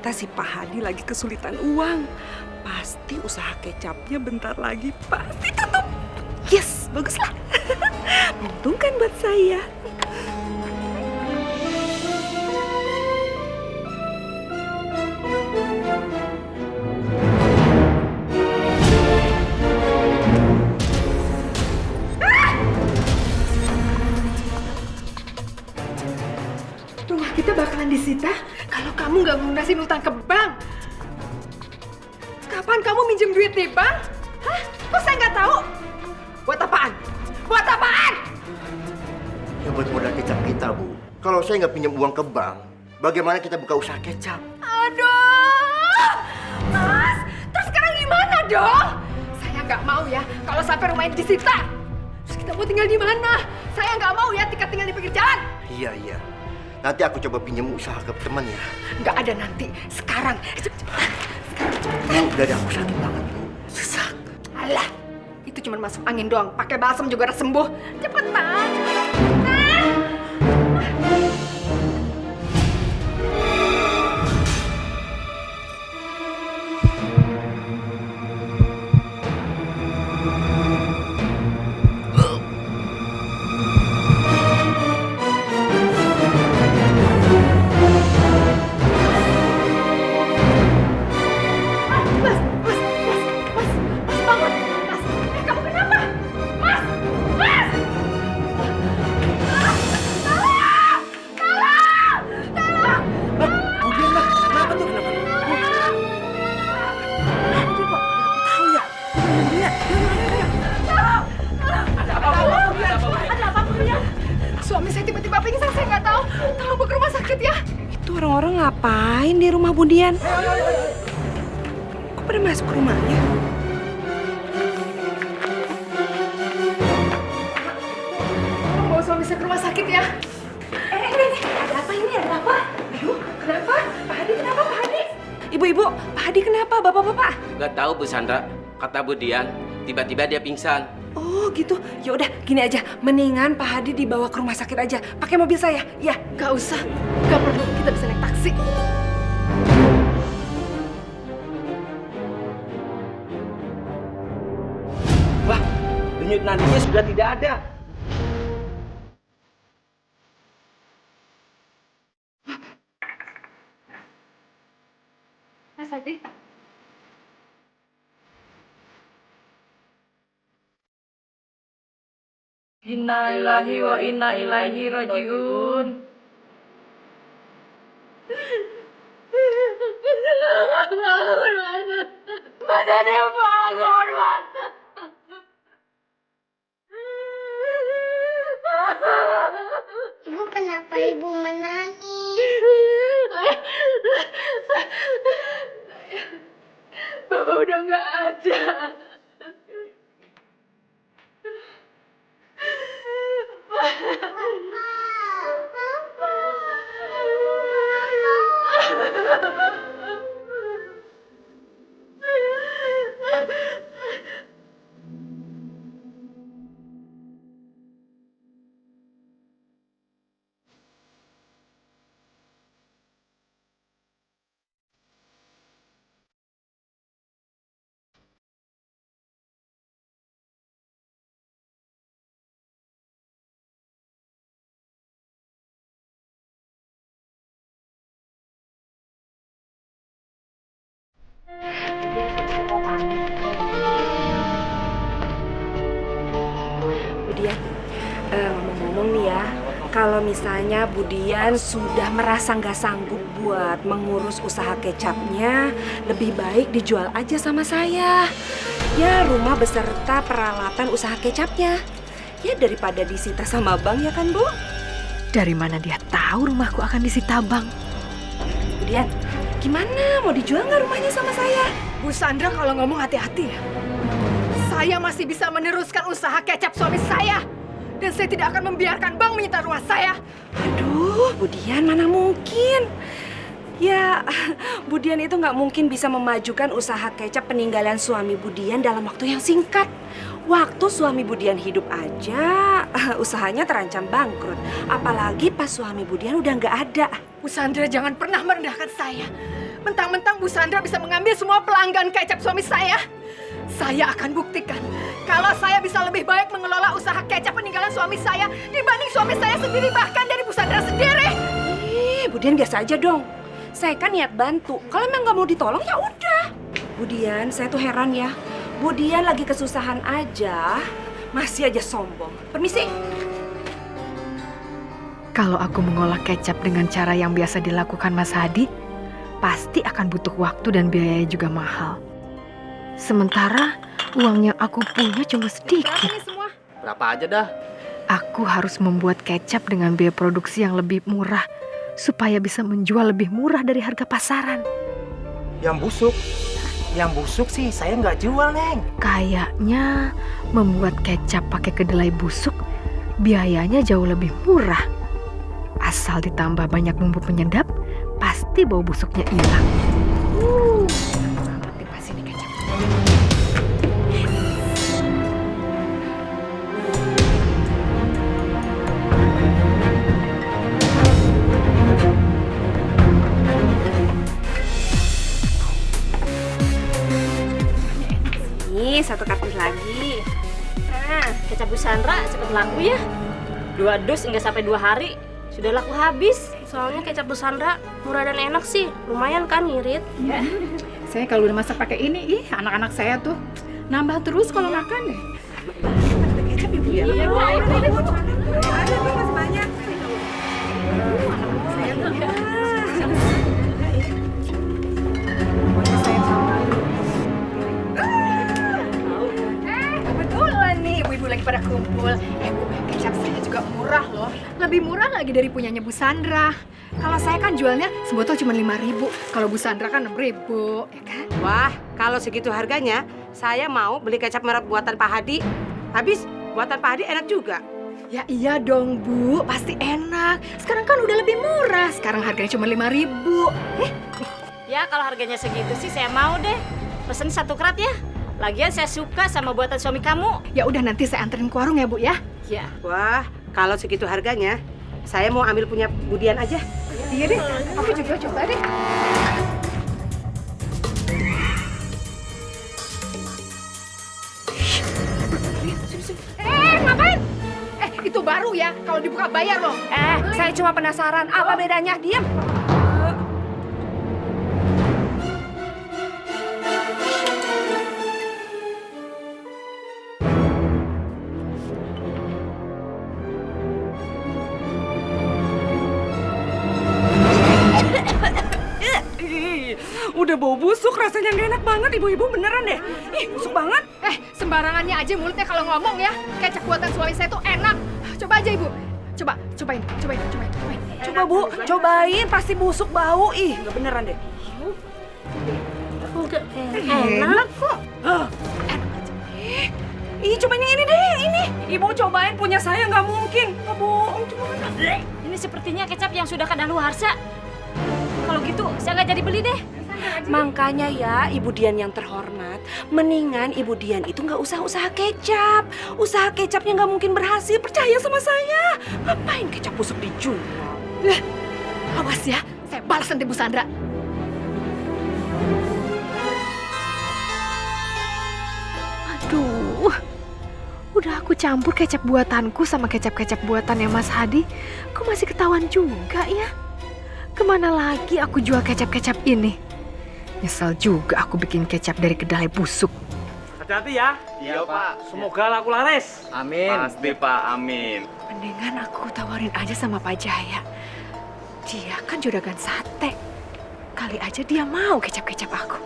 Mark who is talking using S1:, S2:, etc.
S1: ternyata si Pak Hadi lagi kesulitan uang. Pasti usaha kecapnya bentar lagi pasti tutup. Yes, baguslah. Menguntungkan buat saya.
S2: Rumah kita bakalan disita kalau kamu nggak lunasin utang ke bank. Kapan kamu minjem duit di bank? Hah? Kok saya nggak tahu? Buat apaan? Buat apaan?
S3: Ya buat modal kecap kita, Bu. Kalau saya nggak pinjam uang ke bank, bagaimana kita buka usaha kecap?
S2: Aduh! Mas, terus sekarang gimana dong? Saya nggak mau ya kalau sampai rumah ini disita. Terus kita mau tinggal di mana? Saya nggak mau ya tinggal di pinggir jalan.
S3: Iya. Nanti aku coba pinjam usaha ke teman ya.
S2: Nggak ada nanti. Sekarang. Cepetan.
S3: Bu, dada aku sakit banget, Bu. Sesak.
S2: Alah, itu cuma masuk angin doang. Pakai balsam juga udah sembuh. Cepetan, cepetan. Suami saya tiba-tiba pingsan, saya nggak tahu. Tolong bawa ke rumah sakit ya.
S1: Itu orang-orang ngapain di rumah Bu Dian? Kok pada masuk ke rumahnya?
S2: Tolong bawa suami saya ke rumah sakit ya. Ini. Ada apa ini? Ada apa? Aduh, kenapa? Pak Hadi, kenapa Pak Hadi?
S1: Ibu-ibu, Pak Hadi kenapa? Bapak-bapak?
S4: Gak tahu Bu Sandra, kata Bu Dian, tiba-tiba dia pingsan.
S1: Oh gitu. Ya udah, gini aja. Mendingan Pak Hadi dibawa ke rumah sakit aja. Pakai mobil saya. Ya.
S2: Nggak usah, nggak perlu. Kita bisa naik taksi.
S4: Wah, denyut nadinya sudah tidak ada.
S2: Mas Hadi.
S5: Inna lillahi wa inna ilaihi rajiun. Badannya bangun, Mas.
S6: Ibu, kenapa ibu menangis?
S5: Bapak udah nggak ada.
S1: Bu Dian, ngomong-ngomong nih ya, kalau misalnya Bu Dian sudah merasa nggak sanggup buat mengurus usaha kecapnya, lebih baik dijual aja sama saya. Ya, rumah beserta peralatan usaha kecapnya. Ya, daripada disita sama bank ya kan, Bu?
S2: Dari mana dia tahu rumahku akan disita bank?
S1: Bu Dian, gimana? Mau dijual nggak rumahnya sama saya?
S2: Bu Sandra kalau ngomong hati-hati ya. Saya masih bisa meneruskan usaha kecap suami saya. Dan saya tidak akan membiarkan bank menyita rumah saya.
S1: Aduh, Bu Dian, mana mungkin? Ya, Bu Dian itu nggak mungkin bisa memajukan usaha kecap peninggalan suami Bu Dian dalam waktu yang singkat. Waktu suami Budian hidup aja, usahanya terancam bangkrut. Apalagi pas suami Budian udah nggak ada.
S2: Bu Sandra jangan pernah merendahkan saya. Mentang-mentang Bu Sandra bisa mengambil semua pelanggan kecap suami saya. Saya akan buktikan kalau saya bisa lebih baik mengelola usaha kecap peninggalan suami saya dibanding suami saya sendiri, bahkan dari Bu Sandra sendiri.
S1: Budian biasa aja dong. Saya kan niat bantu. Kalau emang nggak mau ditolong ya udah. Budian, saya tuh heran ya. Budian lagi kesusahan aja, masih aja sombong. Permisi.
S2: Kalau aku mengolah kecap dengan cara yang biasa dilakukan Mas Hadi, pasti akan butuh waktu dan biayanya juga mahal. Sementara uang yang aku punya cuma sedikit.
S4: Berapa aja dah?
S2: Aku harus membuat kecap dengan biaya produksi yang lebih murah supaya bisa menjual lebih murah dari harga pasaran.
S7: Yang busuk sih saya nggak jual, Neng.
S2: Kayaknya membuat kecap pakai kedelai busuk biayanya jauh lebih murah. Asal ditambah banyak bumbu penyedap, pasti bau busuknya hilang. Banget nih pas ini kecap.
S1: Nih, satu kardus lagi.
S5: Nah, kecap Bu Sandra cepet laku ya. 2 dus nggak sampai 2 hari sudah laku habis. Soalnya kecap Bu Sandra murah dan enak sih. Lumayan kan ngirit?
S8: Ya, saya kalau udah masak pakai ini, anak-anak saya tuh nambah terus kalau makan deh.
S1: Kecap ibu ya? Iya, Bu. Ada tuh masih banyak.
S2: Kebetulan nih ibu-ibu lagi pada kumpul. Bu, kecap saya juga murah loh. Lebih murah lagi dari punyanya Bu Sandra. Kalau saya kan jualnya sebotol cuma 5.000. Kalau Bu Sandra kan 6.000, ya kan?
S9: Wah, kalau segitu harganya, saya mau beli kecap merah buatan Pak Hadi. Habis, buatan Pak Hadi enak juga.
S2: Ya iya dong Bu, pasti enak. Sekarang kan udah lebih murah. Sekarang harganya cuma 5.000.
S5: Ya kalau harganya segitu sih saya mau deh. Pesen 1 kerat ya. Lagian saya suka sama buatan suami kamu.
S2: Ya udah nanti saya anterin ke warung ya Bu ya.
S5: Ya.
S9: Wah, kalau segitu harganya, saya mau ambil punya Budian aja.
S2: Iya deh, aku juga coba deh. Ngapain? Itu baru ya, kalau dibuka bayar loh.
S1: Saya cuma penasaran, apa bedanya? Diam. Udah bau busuk, rasanya nggak enak banget. Ibu-ibu beneran deh. Ih, busuk banget.
S2: Sembarangannya aja mulutnya kalau ngomong ya. Kecap buatan suami saya tuh enak. Coba aja Ibu. Cobain.
S1: Coba Bu, cobain. Pasti busuk bau. Ih, nggak beneran deh.
S5: Enggak enak kok.
S1: Ih, cobain yang ini deh, yang ini. Ibu cobain punya saya, nggak mungkin. Nggak bohong, coba.
S5: Ini sepertinya kecap yang sudah kadaluarsa. Kalau gitu saya nggak jadi beli deh.
S1: Makanya ya, Ibu Dian yang terhormat, mendingan Ibu Dian itu nggak usah usaha kecap. Usaha kecapnya nggak mungkin berhasil, percaya sama saya. Ngapain kecap busuk dijual?
S2: Awas ya, saya balas nanti Bu Sandra. Aduh, udah aku campur kecap buatanku sama kecap-kecap buatannya Mas Hadi. Kok masih ketahuan juga ya? Kemana lagi aku jual kecap-kecap ini? Nyesel juga aku bikin kecap dari kedelai busuk.
S7: Hati-hati ya.
S4: Iya, Pak.
S7: Semoga laku laris.
S4: Amin. Pasti, Pak. Amin.
S2: Mendingan aku tawarin aja sama Pak Jaya. Dia kan juragan sate. Kali aja dia mau kecap-kecap aku.